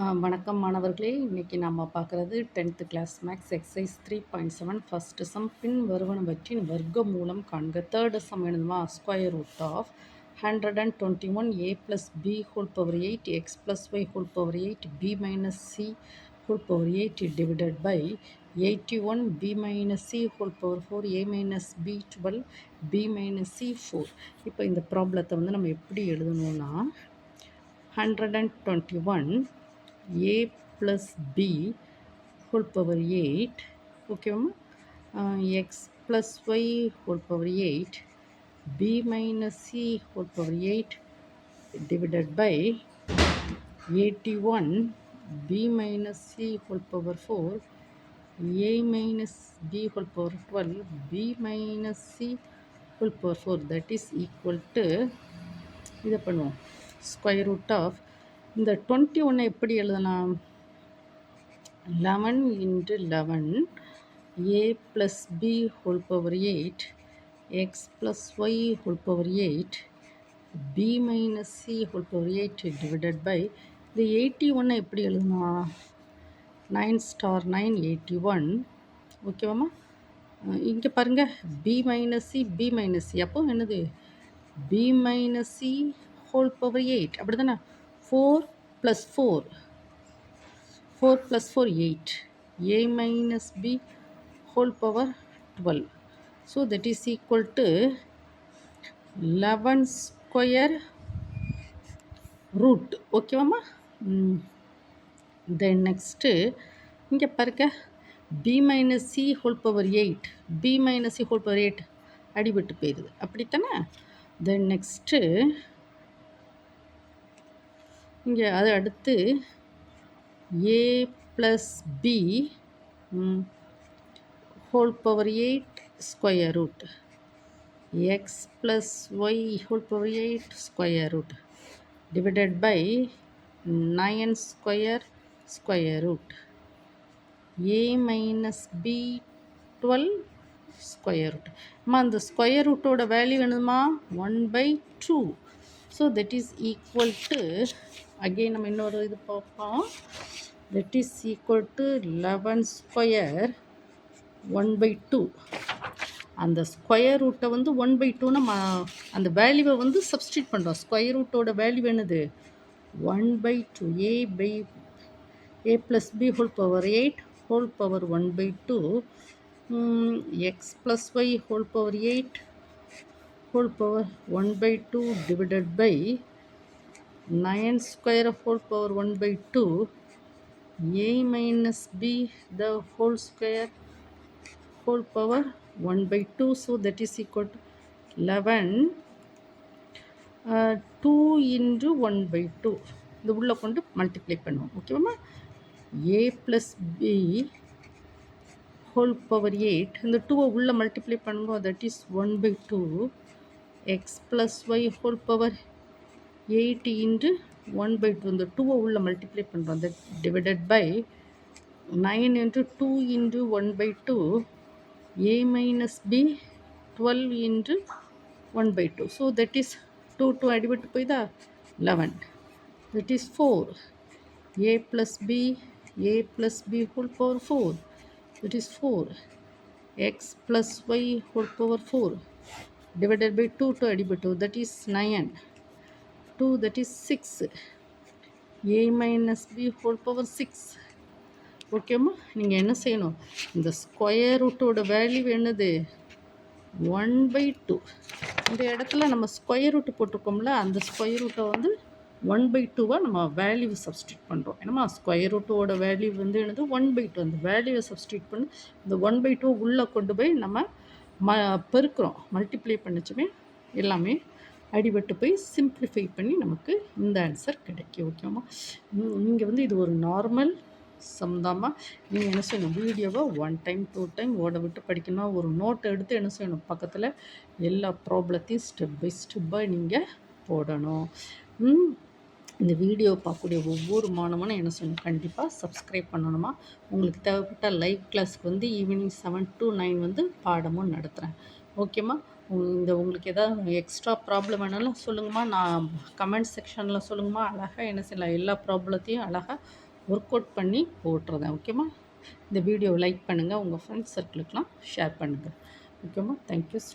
வணக்கம் மாணவர்களே. இன்னைக்கு நம்ம பார்க்குறது 10th class maths exercise 3.7 first sum பின் வருவனவற்றின் வர்க்க மூலம் காண்க. தேர்ட் சம் என்னதுமா, square root of 121 a plus b whole power 8 x plus y whole power 8 b minus c whole power 8 divided by 81 b minus c whole power 4 a minus b 12 b minus c 4. இப்போ இந்த ப்ராப்ளத்தை வந்து நம்ம எப்படி எழுதணும்னா 121 a plus b whole power 8 ஓகேவா, x plus y whole power 8 b minus c whole power 8 divided by 81 b minus c whole power 4 a minus b whole power 12 b minus c whole power 4 that is equal to இதை பண்ணுவோம் square root of இந்த 21 எப்படி எழுதலாம், 11 into 11 a plus b whole power 8 x plus y whole power 8 b minus c whole power 8 divided by இந்த 81 எப்படி எழுதலாம், 9 star 9 81 ஓகேவாம்மா. இங்கே பாருங்கள் b minus c b minus c அப்போ என்னது b minus c whole power 8 அப்படி தானே, 4 plus 4 plus 4 8 a minus b whole power 12, so that is equal to 11 square root ஓகேவாம்மா. then next இங்கே பாருங்க b minus c whole power 8 b minus c whole power 8 அடிபட்டு போயிடுது அப்படித்தானே. then next இங்கே அது அடுத்து a plus b whole power 8 square root x plus y whole power 8 square root divided by 9 square root a minus b 12 square root. அந்த square ரூட்டோட value வேணுமா 1/2, so that is equal to again நம்ம இன்னொரு இது பார்ப்போம், that is equal to 11 square 1/2. அந்த square ரூட்டை வந்து 1/2 நம்ம அந்த வேல்யூவை வந்து சப்ஸ்டியூட் பண்ணுறோம். ஸ்கொயர் ரூட்டோட வேல்யூ என்னது 1/2 a plus b whole power 8 whole power 1/2 x plus y whole power 8 whole power 1/2 divided by 9 square whole power 1/2 a minus b the whole square whole power 1/2, so that is equal to 11 2 into 1/2 இந்த உள்ள கொண்டு multiply பண்ணுவோம் ஓகேவா. a plus b whole power 8 இந்த 2 உள்ள multiply பண்ணுங்க, that is 1/2 x plus y whole power 8 into 1/2 இந்த 2 உள்ள மல்டிப்ளை பண்ணுறோம், that divided by 9 into 2 into 1/2 a minus b 12 into 1/2, so that is 2 அடிபட்டு போய்தா 11, that is 4 a plus b whole power 4, that is 4 x plus y whole power 4 divided by 2 அடிபட்டு, that is 9 2 that is 6 a minus b whole power 6. ஓகேம்மா, நீங்கள் என்ன செய்யணும், இந்த square ரூட்டோட value என்னது 1/2. இந்த இடத்துல நம்ம ஸ்கொயர் ரூட்டு போட்டிருக்கோம்ல, அந்த ஸ்கொயர் ரூட்டை வந்து 1/2 நம்ம வேல்யூ சப்ஸ்டியூட் பண்ணுறோம். ஏன்னா ஸ்கொயர் ரூட்டோட வேல்யூ வந்து என்னது 1/2, அந்த வேல்யூவை சப்ஸ்டியூட் பண்ணி இந்த 1/2 உள்ளே கொண்டு போய் நம்ம பெருக்கிறோம், மல்டிப்ளை பண்ணிச்சுமே எல்லாமே அடிபட்டு போய் சிம்பிளிஃபை பண்ணி நமக்கு இந்த ஆன்சர் கிடைக்கும் ஓகேம்மா. நீங்கள் வந்து இது ஒரு நார்மல் சம்தாம்மா. நீங்கள் என்ன செய்யணும், வீடியோவை 1 டைம் 2 டைம் ஓட விட்டு படிக்கணும். ஒரு நோட்டை எடுத்து என்ன செய்யணும், பக்கத்தில் எல்லா ப்ராப்ளத்தையும் ஸ்டெப் பை ஸ்டெப்பாக நீங்கள் போடணும். இந்த வீடியோ பார்க்கக்கூடிய ஒவ்வொரு மாணவனும் என்ன செய்யணும், கண்டிப்பாக சப்ஸ்கிரைப் பண்ணணுமா. உங்களுக்கு தேவைப்பட்ட லைவ் கிளாஸ்க்கு வந்து ஈவினிங் 7 to 9 வந்து பாடமும் நடத்துகிறேன் ஓகேம்மா. உங்களுக்கு ஏதாவது எக்ஸ்ட்ரா ப்ராப்ளம் வேணாலும் சொல்லுங்கம்மா. நான் கமெண்ட் செக்ஷனில் சொல்லுங்கம்மா. அழகாக என்ன செய்யலாம், எல்லா ப்ராப்ளத்தையும் அழகாக ஒர்க் அவுட் பண்ணி போட்டுருந்தேன். ஓகேம்மா. இந்த வீடியோவை லைக் பண்ணுங்கள், உங்கள் ஃப்ரெண்ட்ஸ் சர்க்கிளுக்கெலாம் ஷேர் பண்ணுங்கள். ஓகேம்மா. தேங்க்யூ.